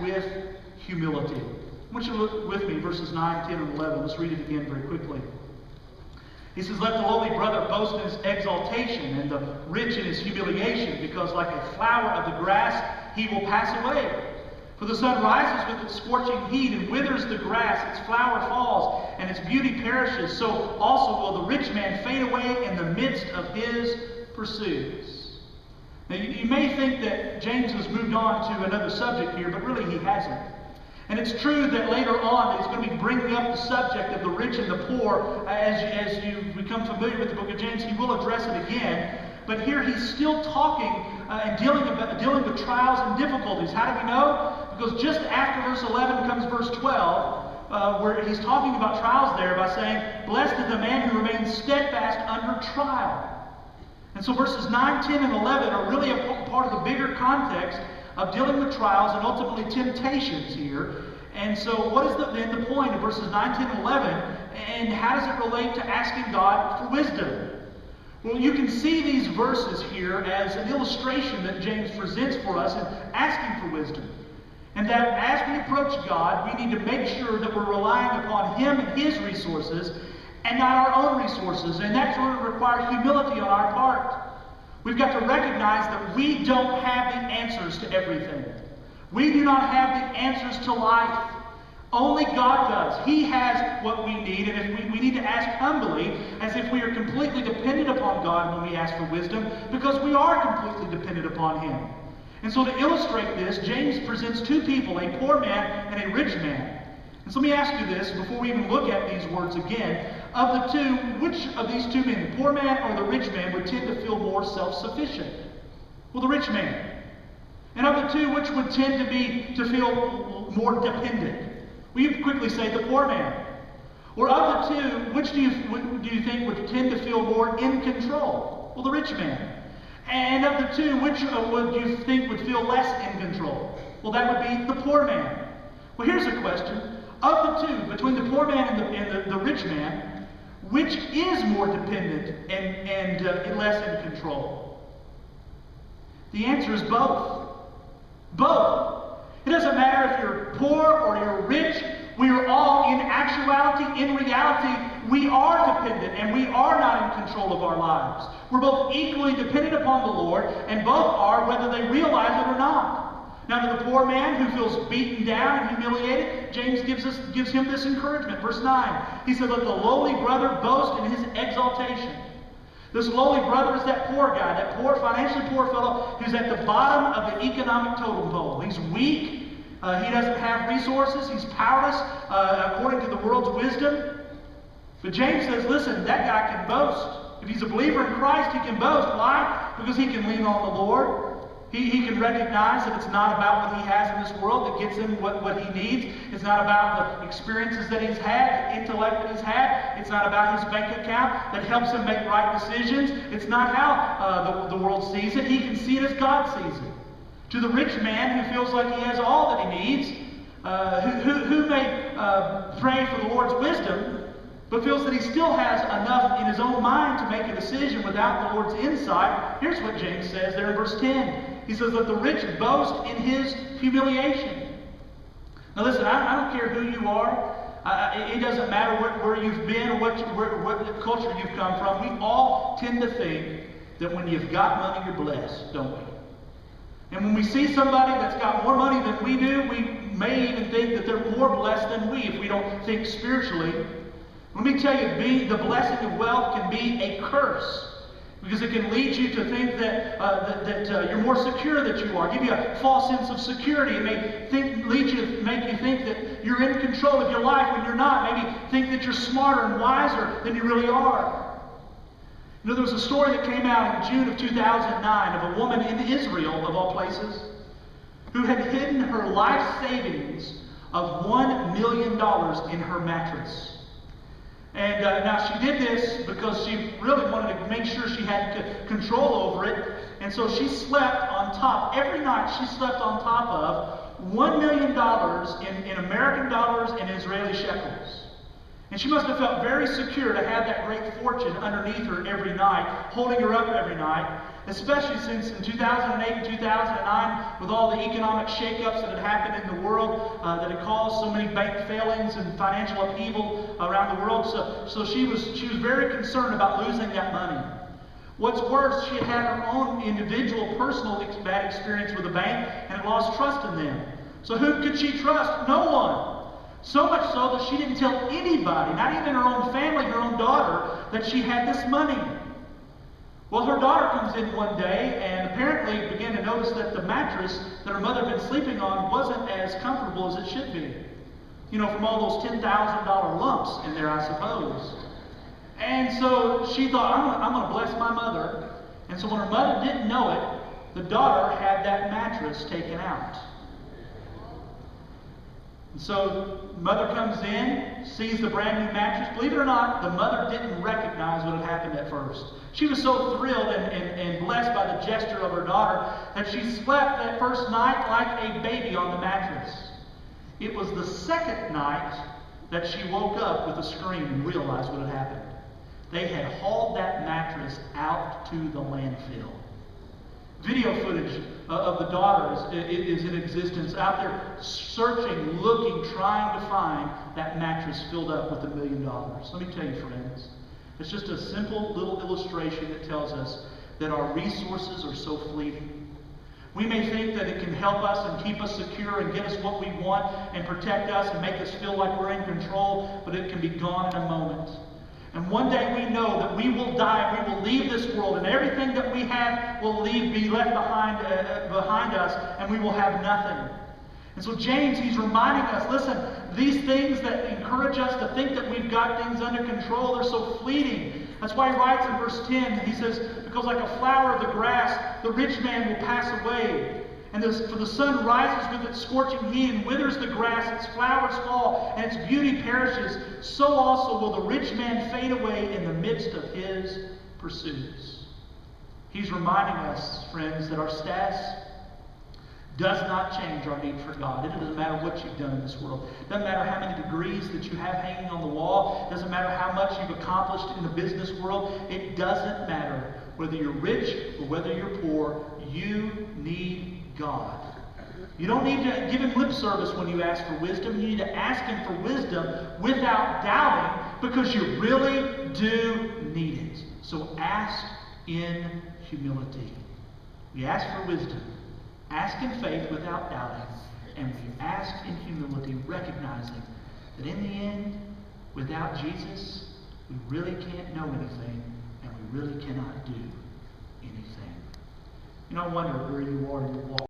with humility. I want you to look with me, verses 9, 10, and 11. Let's read it again very quickly. He says, "Let the lowly brother boast in his exaltation, and the rich in his humiliation, because like a flower of the grass he will pass away. For the sun rises with its scorching heat, and withers the grass, its flower falls, and its beauty perishes. So also will the rich man fade away in the midst of his pursuits." Now you may think that James has moved on to another subject here, but really he hasn't. And it's true that later on he's going to be bringing up the subject of the rich and the poor. As you become familiar with the book of James, he will address it again. But here he's still talking and dealing with trials and difficulties. How do we know? Because just after verse 11 comes verse 12, where he's talking about trials there by saying, "Blessed is the man who remains steadfast under trial." And so verses 9, 10, and 11 are really a part of the bigger context of dealing with trials and ultimately temptations here. And so what is then the point of verses 9, 10, and 11? And how does it relate to asking God for wisdom? Well, you can see these verses here as an illustration that James presents for us in asking for wisdom. And that as we approach God, we need to make sure that we're relying upon Him and His resources and not our own resources. And that's going to require humility on our part. We've got to recognize that we don't have the answers to everything. We do not have the answers to life. Only God does. He has what we need, and if we need to ask humbly, as if we are completely dependent upon God when we ask for wisdom, because we are completely dependent upon Him. And so to illustrate this, James presents two people, a poor man and a rich man. And so let me ask you this, before we even look at these words again. Of the two, which of these two men, the poor man or the rich man, would tend to feel more self-sufficient? Well, the rich man. And of the two, which would tend to feel more dependent? Well, you quickly say the poor man. Or of the two, which do you think would tend to feel more in control? Well, the rich man. And of the two, which would you think would feel less in control? Well, that would be the poor man. Well, here's a question. Of the two, between the poor man and the rich man, which is more dependent and less in control? The answer is both. Both. It doesn't matter if you're poor or you're rich. We are all, in actuality, in reality, we are dependent and we are not in control of our lives. We're both equally dependent upon the Lord, and both are whether they realize it or not. Now, to the poor man who feels beaten down and humiliated, James gives him this encouragement. Verse 9, he said, "Let the lowly brother boast in his exaltation." This lowly brother is that poor guy, that poor, financially poor fellow who's at the bottom of the economic totem pole. He's weak. He doesn't have resources. He's powerless according to the world's wisdom. But James says, listen, that guy can boast. If he's a believer in Christ, he can boast. Why? Because he can lean on the Lord. He can recognize that it's not about what he has in this world that gets him what he needs. It's not about the experiences that he's had, the intellect that he's had. It's not about his bank account that helps him make right decisions. It's not how the world sees it. He can see it as God sees it. To the rich man who feels like he has all that he needs, who may pray for the Lord's wisdom, but feels that he still has enough in his own mind to make a decision without the Lord's insight. Here's what James says there in verse 10. He says, "Let the rich boast in his humiliation." Now listen, I don't care who you are. It doesn't matter where you've been or what culture you've come from. We all tend to think that when you've got money, you're blessed, don't we? And when we see somebody that's got more money than we do, we may even think that they're more blessed than we if we don't think spiritually. Let me tell you, the blessing of wealth can be a curse. Because it can lead you to think that you're more secure than you are. Give you a false sense of security. It may make you think that you're in control of your life when you're not. Maybe think that you're smarter and wiser than you really are. You know, there was a story that came out in June of 2009 of a woman in Israel, of all places, who had hidden her life savings of $1 million in her mattress. And now she did this because she really wanted to make sure she had control over it. And so she slept on top. Every night she slept on top of $1 million in American dollars and Israeli shekels. And she must have felt very secure to have that great fortune underneath her every night, holding her up every night. especially since in 2008 and 2009, with all the economic shakeups that had happened in the world, that had caused so many bank failings and financial upheaval around the world. So she was very concerned about losing that money. What's worse, she had had her own individual, personal bad experience with the bank and had lost trust in them. So who could she trust? No one. So much so that she didn't tell anybody, not even her own family, her own daughter, that she had this money. Well, her daughter comes in one day and apparently began to notice that the mattress that her mother had been sleeping on wasn't as comfortable as it should be. You know, from all those $10,000 lumps in there, I suppose. And so she thought, I'm going to bless my mother. And so when her mother didn't know it, the daughter had that mattress taken out. And so mother comes in, sees the brand new mattress. Believe it or not, the mother didn't recognize what had happened at first. She was so thrilled and blessed by the gesture of her daughter that she slept that first night like a baby on the mattress. It was the second night that she woke up with a scream and realized what had happened. They had hauled that mattress out to the landfill. Video footage of the daughter is in existence, out there searching, looking, trying to find that mattress filled up with $1 million. Let me tell you, friends, it's just a simple little illustration that tells us that our resources are so fleeting. We may think that it can help us and keep us secure and give us what we want and protect us and make us feel like we're in control, but it can be gone in a moment. And one day we know that we will die, we will leave this world, and everything that we have will be left behind us, and we will have nothing. And so James, he's reminding us, listen, these things that encourage us to think that we've got things under control, they're so fleeting. That's why he writes in verse 10, he says, because like a flower of the grass, the rich man will pass away. And for the sun rises with its scorching heat and withers the grass, its flowers fall, and its beauty perishes. So also will the rich man fade away in the midst of his pursuits. He's reminding us, friends, that our status does not change our need for God. It doesn't matter what you've done in this world. It doesn't matter how many degrees that you have hanging on the wall. It doesn't matter how much you've accomplished in the business world. It doesn't matter whether you're rich or whether you're poor. You need God. You don't need to give Him lip service when you ask for wisdom. You need to ask Him for wisdom without doubting, because you really do need it. So ask in humility. We ask for wisdom. Ask in faith without doubting. And we ask in humility, recognizing that in the end, without Jesus, we really can't know anything, and we really cannot do anything. You know, I wonder where you are in your walk.